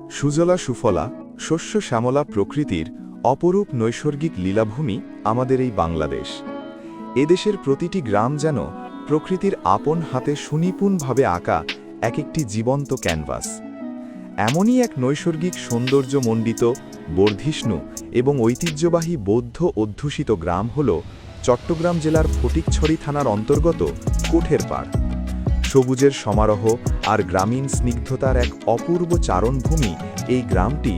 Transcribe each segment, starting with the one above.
সুজলা সুফলা শস্য শ্যামলা প্রকৃতির অপরূপ নৈসর্গিক লীলাভূমি আমাদের এই বাংলাদেশ। এদেশের প্রতিটি গ্রাম যেন প্রকৃতির আপন হাতে সুনিপুণভাবে আঁকা এক একটি জীবন্ত ক্যানভাস। এমনই এক নৈসর্গিক সৌন্দর্যমণ্ডিত, বর্ধিষ্ণু এবং ঐতিহ্যবাহী বৌদ্ধ অধ্যুষিত গ্রাম হল চট্টগ্রাম জেলার ফটিকছড়ি থানার অন্তর্গত কোঠেরপাড়। সবুজের সমারোহ আর গ্রামীণ স্নিগ্ধতার এক অপূর্ব চারণভূমি এই গ্রামটি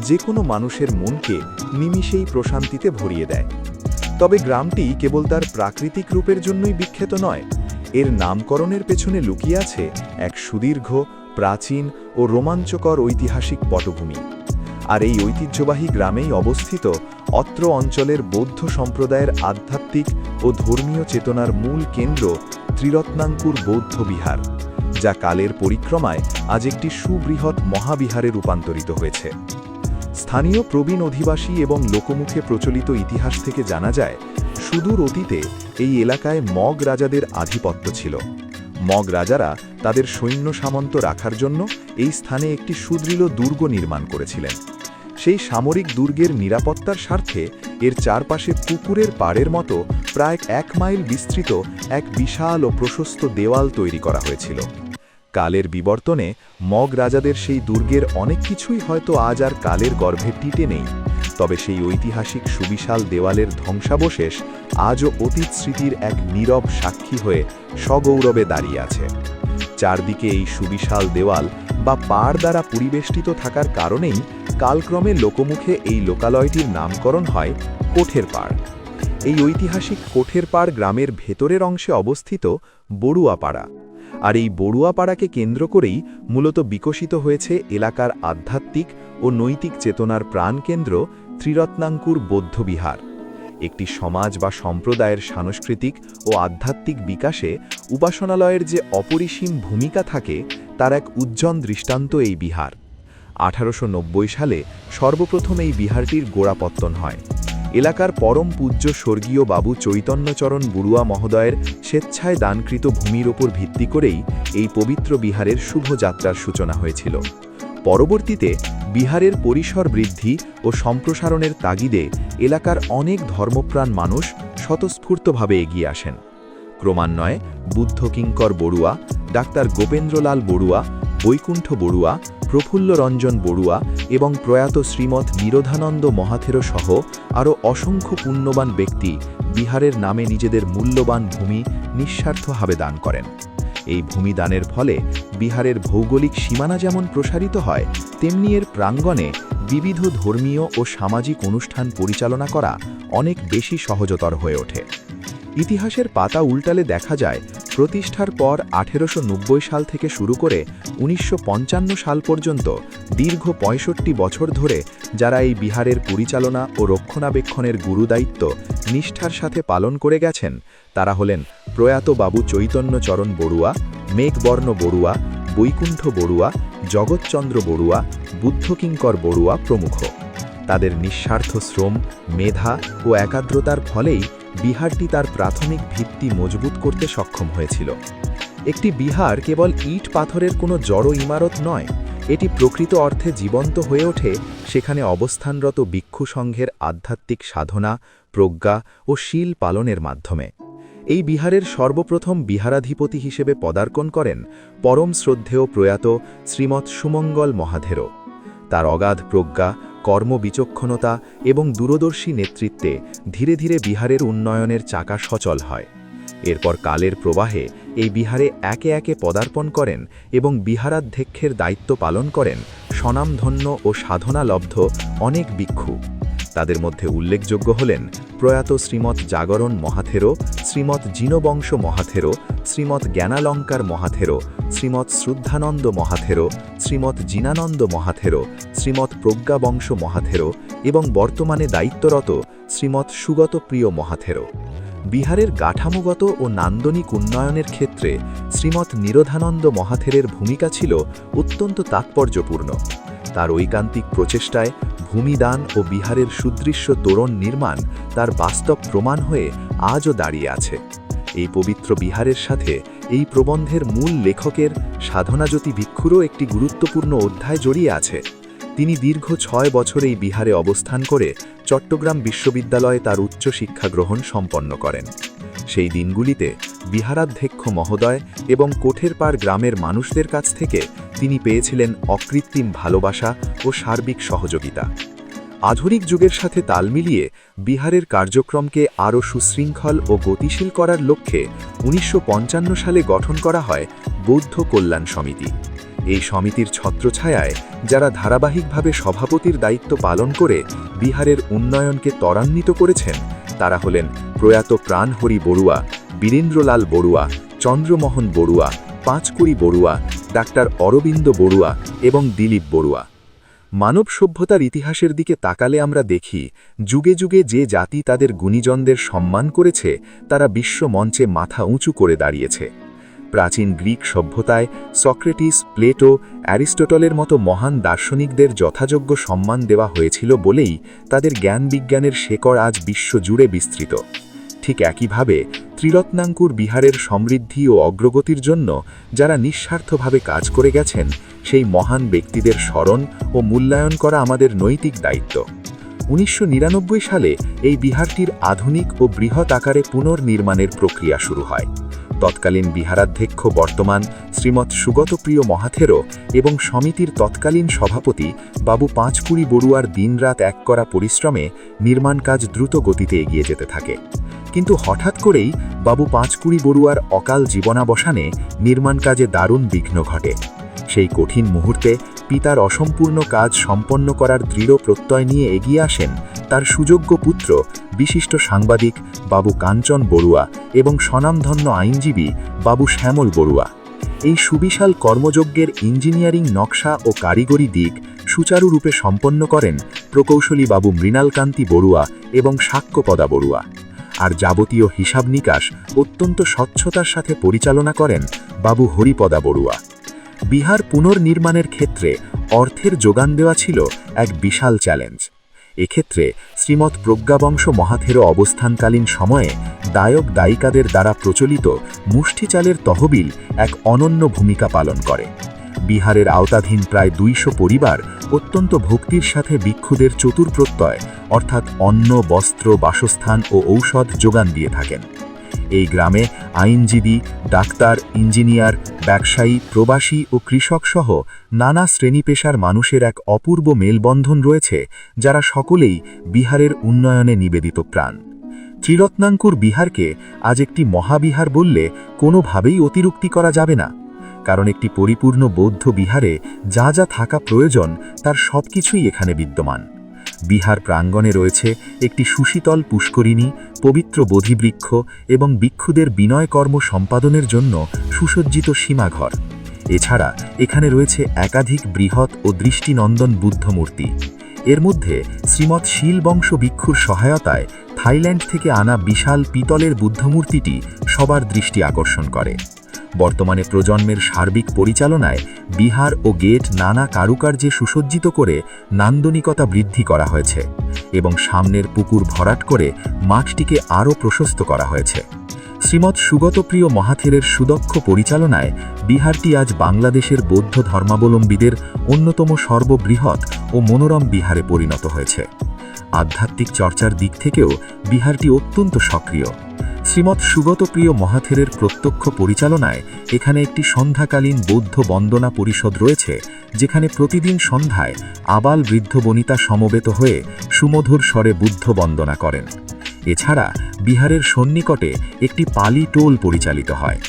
যে কোনো মানুষের মনকে নিমিষেই প্রশান্তিতে ভরিয়ে দেয়। তবে গ্রামটি কেবল তার প্রাকৃতিক রূপের জন্যই বিখ্যাত নয়, এর নামকরণের পেছনে লুকিয়ে আছে এক সুদীর্ঘ, প্রাচীন ও রোমাঞ্চকর ঐতিহাসিক পটভূমি। আর এই ঐতিহ্যবাহী গ্রামেই অবস্থিত অত্র অঞ্চলের বৌদ্ধ সম্প্রদায়ের আধ্যাত্মিক ও ধর্মীয় চেতনার মূল কেন্দ্র ত্রিরত্নাঙ্কুর বৌদ্ধ বিহার, যা কালের পরিক্রমায় আজ একটি সুবৃহৎ মহাবিহারে রূপান্তরিত হয়েছে। স্থানীয় প্রবীণ অধিবাসী এবং লোকমুখে প্রচলিত ইতিহাস থেকে জানা যায়, সুদূর অতীতে এই এলাকায় মগ রাজাদের আধিপত্য ছিল। মগ রাজারা তাদের সৈন্য সামন্ত রাখার জন্য এই স্থানে একটি সুদৃঢ় দুর্গ নির্মাণ করেছিলেন। সেই সামরিক দুর্গের নিরাপত্তার স্বার্থে এর চারপাশে পুকুরের পাড়ের মতো প্রায় 1 মাইল বিস্তৃত এক বিশাল ও প্রশস্ত দেওয়াল তৈরি করা হয়েছিল। কালের বিবর্তনে মগ রাজাদের সেই দুর্গের অনেক কিছুই হয়তো আজ আর কালের গর্ভে টিটে নেই, তবে সেই ঐতিহাসিক সুবিশাল দেওয়ালের ধ্বংসাবশেষ আজও অতীত স্মৃতির এক নীরব সাক্ষী হয়ে সগৌরবে দাঁড়িয়ে আছে। চারদিকে এই সুবিশাল দেওয়াল বা পাড় দ্বারা পরিবেষ্টিত থাকার কারণেই কালক্রমে লোকমুখে এই লোকালয়টির নামকরণ হয় কোঠেরপাড়। এই ঐতিহাসিক কোঠেরপাড় গ্রামের ভেতরের অংশে অবস্থিত বড়ুয়াপাড়া, আর এই বড়ুয়াপাড়াকে কেন্দ্র করেই মূলত বিকশিত হয়েছে এলাকার আধ্যাত্মিক ও নৈতিক চেতনার প্রাণকেন্দ্র ত্রিরত্নাঙ্কুর বৌদ্ধবিহার। একটি সমাজ বা সম্প্রদায়ের সাংস্কৃতিক ও আধ্যাত্মিক বিকাশে উপাসনালয়ের যে অপরিসীম ভূমিকা থাকে, তার এক উজ্জ্বল দৃষ্টান্ত এই বিহার। 1890 সালে সর্বপ্রথম এই বিহারটির গোড়াপত্তন হয়। এলাকার পরম পূজ্য স্বর্গীয় বাবু চৈতন্যচরণ বড়ুয়া মহোদয়ের স্বেচ্ছায় দানকৃত ভূমির ওপর ভিত্তি করেই এই পবিত্র বিহারের শুভ যাত্রার সূচনা হয়েছিল। পরবর্তীতে বিহারের পরিসর বৃদ্ধি ও সম্প্রসারণের তাগিদে এলাকার অনেক ধর্মপ্রাণ মানুষ স্বতঃস্ফূর্তভাবে এগিয়ে আসেন। ক্রমান্বয়ে বুদ্ধকিঙ্কর বড়ুয়া, ডাক্তার গোপেন্দ্রলাল বড়ুয়া, বৈকুণ্ঠ বড়ুয়া, প্রফুল্ল রঞ্জন বড়ুয়া এবং প্রয়াত শ্রীমৎ নিরোধানন্দ মহাথেরো সহ আরও অসংখ্য পুণ্যবান ব্যক্তি বিহারের নামে নিজেদের মূল্যবান ভূমি নিঃস্বার্থভাবে দান করেন। এই ভূমি দানের ফলে বিহারের ভৌগোলিক সীমানা যেমন প্রসারিত হয়, তেমনি এর প্রাঙ্গণে বিবিধ ধর্মীয় ও সামাজিক অনুষ্ঠান পরিচালনা করা অনেক বেশি সহজতর হয়ে ওঠে। ইতিহাসের পাতা উল্টালে দেখা যায়, প্রতিষ্ঠার পর 1890 সাল থেকে শুরু করে 1955 সাল পর্যন্ত দীর্ঘ 65 বছর ধরে যারা এই বিহারের পরিচালনা ও রক্ষণাবেক্ষণের গুরুদায়িত্ব নিষ্ঠার সাথে পালন করে গেছেন, তারা হলেন প্রয়াত বাবু চৈতন্যচরণ বড়ুয়া, মেঘবর্ণ বড়ুয়া, বৈকুণ্ঠ বড়ুয়া, জগৎচন্দ্র বড়ুয়া, বুদ্ধকিঙ্কর বড়ুয়া প্রমুখ। তাদের নিঃস্বার্থ শ্রম, মেধা ও একাগ্রতার ফলেই বিহারটি তার প্রাথমিক ভিত্তি মজবুত করতে সক্ষম হয়েছিল। একটি বিহার কেবল ইট পাথরের কোনো জড় ইমারত নয়, এটি প্রকৃত অর্থে জীবন্ত হয়ে ওঠে সেখানে অবস্থানরত ভিক্ষু সংঘের আধ্যাত্মিক সাধনা, প্রজ্ঞা ও শীল পালনের মাধ্যমে। এই বিহারের সর্বপ্রথম বিহারাধিপতি হিসেবে পদার্পণ করেন পরম শ্রদ্ধেয় প্রয়াত শ্রীমৎ সুমঙ্গল মহাথেরো। তার অগাধ প্রজ্ঞা, কর্মবিচক্ষণতা এবং দূরদর্শী নেতৃত্বে ধীরে ধীরে বিহারের উন্নয়নের চাকা সচল হয়। এরপর কালের প্রবাহে এই বিহারে একে একে পদার্পণ করেন এবং বিহারাধ্যক্ষের দায়িত্ব পালন করেন স্বনামধন্য ও সাধনালব্ধ অনেক ভিক্ষু। তাদের মধ্যে উল্লেখযোগ্য হলেন প্রয়াত শ্রীমৎ জাগরণ মহাথেরো, শ্রীমৎ জিনবংশ মহাথেরো, শ্রীমৎ জ্ঞানালঙ্কার মহাথেরো, শ্রীমৎ শ্রদ্ধানন্দ মহাথেরো, শ্রীমৎ জিনানন্দ মহাথেরো, শ্রীমৎ প্রজ্ঞাবংশ মহাথেরো এবং বর্তমানে দায়িত্বরত শ্রীমৎ সুগতপ্রিয় মহাথেরো। বিহারের গাঠামোগত ও নান্দনিক উন্নয়নের ক্ষেত্রে শ্রীমৎ নিরোধানন্দ মহাথেরের ভূমিকা ছিল অত্যন্ত তাৎপর্যপূর্ণ। তার ঐকান্তিক প্রচেষ্টায় ভূমিদান ও বিহারের সুদৃশ্য তোরণ নির্মাণ তার বাস্তব প্রমাণ হয়ে আজও দাঁড়িয়ে আছে। এই পবিত্র বিহারের সাথে এই প্রবন্ধের মূল লেখকের সাধনাজ্যোতি ভিক্ষুরও একটি গুরুত্বপূর্ণ অধ্যায় জড়িয়ে আছে। তিনি দীর্ঘ 6 বছর এই বিহারে অবস্থান করে চট্টগ্রাম বিশ্ববিদ্যালয়ে তার উচ্চ শিক্ষা গ্রহণ সম্পন্ন করেন। সেই দিনগুলিতে বিহারাধ্যক্ষ মহোদয় এবং কোঠেরপাড় গ্রামের মানুষদের কাছ থেকে তিনি পেয়েছিলেন অকৃত্রিম ভালোবাসা ও সার্বিক সহযোগিতা। আধুনিক যুগের সাথে তাল মিলিয়ে বিহারের কার্যক্রমকে আরও সুশৃঙ্খল ও গতিশীল করার লক্ষ্যে 1955 সালে গঠন করা হয় বৌদ্ধ কল্যাণ সমিতি। এই সমিতির ছত্রছায়ায় যারা ধারাবাহিকভাবে সভাপতির দায়িত্ব পালন করে বিহারের উন্নয়নকে ত্বরান্বিত করেছেন তারা হলেন প্রয়াত প্রাণহরি বড়ুয়া, বীরেন্দ্রলাল বড়ুয়া, চন্দ্রমোহন বড়ুয়া, পাঁচকুড়ি বড়ুয়া, ডাক্তার অরবিন্দ বড়ুয়া এবং দিলীপ বড়ুয়া। মানব সভ্যতার ইতিহাসের দিকে তাকালে আমরা দেখি যুগে যুগে যে জাতি তাদের গুণীজনদের সম্মান করেছে তারা বিশ্ব মঞ্চে মাথা উঁচু করে দাঁড়িয়েছে। প্রাচীন গ্রিক সভ্যতায় সক্রেটিস, প্লেটো, অ্যারিস্টটলের মতো মহান দার্শনিকদের যথাযোগ্য সম্মান দেওয়া হয়েছিল বলেই তাদের জ্ঞান বিজ্ঞানের শেকড় আজ বিশ্বজুড়ে বিস্তৃত। ঠিক একইভাবে ত্রিরত্নাঙ্কুর বিহারের সমৃদ্ধি ও অগ্রগতির জন্য যারা নিঃস্বার্থভাবে কাজ করে গেছেন সেই মহান ব্যক্তিদের স্মরণ ও মূল্যায়ন করা আমাদের নৈতিক দায়িত্ব। 1999 সালে এই বিহারটির আধুনিক ও বৃহৎ আকারে পুনর্নির্মাণের প্রক্রিয়া শুরু হয়। তৎকালীন বিহারাধ্যক্ষ বর্তমান শ্রীমৎ সুগতপ্রিয় মহাথেরো এবং সমিতির তৎকালীন সভাপতি বাবু পাঁচকুড়ি বড়ুয়ার দিনরাত এক করা পরিশ্রমে নির্মাণ কাজ দ্রুত গতিতে এগিয়ে যেতে থাকে। কিন্তু হঠাৎ করেই বাবু পাঁচকুড়ি বড়ুয়ার অকাল জীবনাবসানে নির্মাণ কাজে দারুণ বিঘ্ন ঘটে। সেই কঠিন মুহূর্তে পিতার অসম্পূর্ণ কাজ সম্পন্ন করার দৃঢ় প্রত্যয় নিয়ে এগিয়ে আসেন তার সুযোগ্য পুত্র বিশিষ্ট সাংবাদিক বাবু কাঞ্চন বড়ুয়া এবং স্বনামধন্য আইনজীবী বাবু শ্যামল বড়ুয়া। এই সুবিশাল কর্মযজ্ঞের ইঞ্জিনিয়ারিং নকশা ও কারিগরি দিক সুচারুরূপে সম্পন্ন করেন প্রকৌশলী বাবু মৃণালকান্তি বড়ুয়া এবং সাক্ষ্যপদা বড়ুয়া। আর যাবতীয় হিসাব নিকাশ অত্যন্ত স্বচ্ছতার সাথে পরিচালনা করেন বাবু হরিপদা বড়ুয়া। বিহার পুনর্নির্মাণের ক্ষেত্রে অর্থের যোগান দেওয়া ছিল এক বিশাল চ্যালেঞ্জ। এক্ষেত্রে শ্রীমৎ প্রজ্ঞাবংশ মহাথেরো অবস্থানকালীন সময়ে দায়ক দায়িকাদের দ্বারা প্রচলিত মুষ্টি চালের তহবিল এক অনন্য ভূমিকা পালন করে। বিহারের আওতাধীন প্রায় 200 পরিবার অত্যন্ত ভক্তির সাথে ভিক্ষুদের চতুর্প্রত্যয় অর্থাৎ অন্ন, বস্ত্র, বাসস্থান ও ঔষধ যোগান দিয়ে থাকেন। এই গ্রামে আইনজীবী, ডাক্তার, ইঞ্জিনিয়ার, ব্যবসায়ী, প্রবাসী ও কৃষক সহ নানা শ্রেণী পেশার মানুষের এক অপূর্ব মেলবন্ধন রয়েছে যারা সকলেই বিহারের উন্নয়নে নিবেদিত প্রাণ। ত্রিরত্নাঙ্কুর বিহারকে আজ একটি মহাবিহার বললে কোনোভাবেই অতিরুক্তি করা যাবে না, কারণ একটি পরিপূর্ণ বৌদ্ধ বিহারে যা যা থাকা প্রয়োজন তার সবকিছুই এখানে বিদ্যমান। বিহার প্রাঙ্গণে রয়েছে একটি সুশীতল পুষ্করিণী, পবিত্র বোধিবৃক্ষ এবং ভিক্ষুদের বিনয় কর্ম সম্পাদনের জন্য সুসজ্জিত সীমাঘর। এছাড়া এখানে রয়েছে একাধিক বৃহৎ ও দৃষ্টিনন্দন বুদ্ধমূর্তি। এর মধ্যে শ্রীমৎ শীলবংশ ভিক্ষুর সহায়তায় থাইল্যান্ড থেকে আনা বিশাল পিতলের বুদ্ধমূর্তিটি সবার দৃষ্টি আকর্ষণ করে। বর্তমানে প্রজন্মের সার্বিক পরিচালনায় বিহার ও গেট নানা কারুকার্যে সুসজ্জিত করে নান্দনিকতা বৃদ্ধি করা হয়েছে এবং সামনের পুকুর ভরাট করে মাঠটিকে আরও প্রশস্ত করা হয়েছে। শ্রীমৎ সুগতপ্রিয় মহাথেরের সুদক্ষ পরিচালনায় বিহারটি আজ বাংলাদেশের বৌদ্ধ ধর্মাবলম্বীদের অন্যতম সর্ববৃহৎ ও মনোরম বিহারে পরিণত হয়েছে। আধ্যাত্মিক চর্চার দিক থেকেও বিহারটি অত্যন্ত সক্রিয়। শ্রীমৎ সুগতপ্রিয় মহাথেরের প্রত্যক্ষ পরিচালনায় এখানে একটি সন্ধ্যাকালীন বৌদ্ধ বন্দনা পরিষদ রয়েছে, যেখানে প্রতিদিন সন্ধ্যায় আবাল বৃদ্ধ বনিতা সমবেত হয়ে সুমধুর স্বরে বুদ্ধ বন্দনা করেন। এছাড়া বিহারের সন্নিকটে একটি পালি টোল পরিচালিত হয়।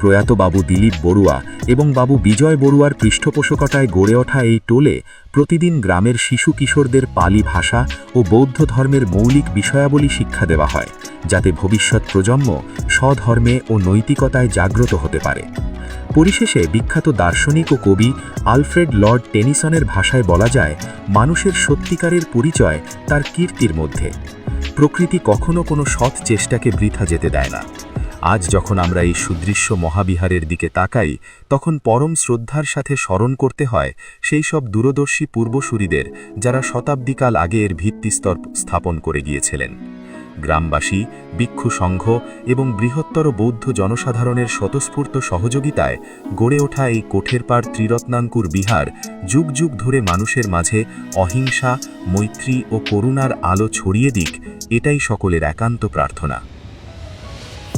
প্রয়াত বাবু দিলীপ বড়ুয়া এবং বাবু বিজয় বড়ুয়ার পৃষ্ঠপোষকতায় গড়ে ওঠা এই টোলে প্রতিদিন গ্রামের শিশু কিশোরদের পালি ভাষা ও বৌদ্ধ ধর্মের মৌলিক বিষয়াবলী শিক্ষা দেওয়া হয়, যাতে ভবিষ্যৎ প্রজন্ম স্বধর্মে ও নৈতিকতায় জাগ্রত হতে পারে। পরিশেষে বিখ্যাত দার্শনিক ও কবি আলফ্রেড লর্ড টেনিসনের ভাষায় বলা যায়, মানুষের সত্যিকারের পরিচয় তার কীর্তির মধ্যে। প্রকৃতি কখনো কোনো সৎ চেষ্টাকে বৃথা যেতে দেয় না। আজ যখন আমরা এই সুদৃশ্য মহাবিহারের দিকে তাকাই, তখন পরম শ্রদ্ধার সাথে স্মরণ করতে হয় সেই সব দূরদর্শী পূর্বসূরিদের যারা শতাব্দীকাল আগে এর ভিত্তিস্তর স্থাপন করে গিয়েছিলেন। গ্রামবাসী, ভিক্ষু সংঘ এবং বৃহত্তর বৌদ্ধ জনসাধারণের স্বতঃস্ফূর্ত সহযোগিতায় গড়ে ওঠা এই কোঠেরপাড় ত্রিরত্নাঙ্কুর বিহার যুগ যুগ ধরে মানুষের মাঝে অহিংসা, মৈত্রী ও করুণার আলো ছড়িয়ে দিক, এটাই সকলের একান্ত প্রার্থনা।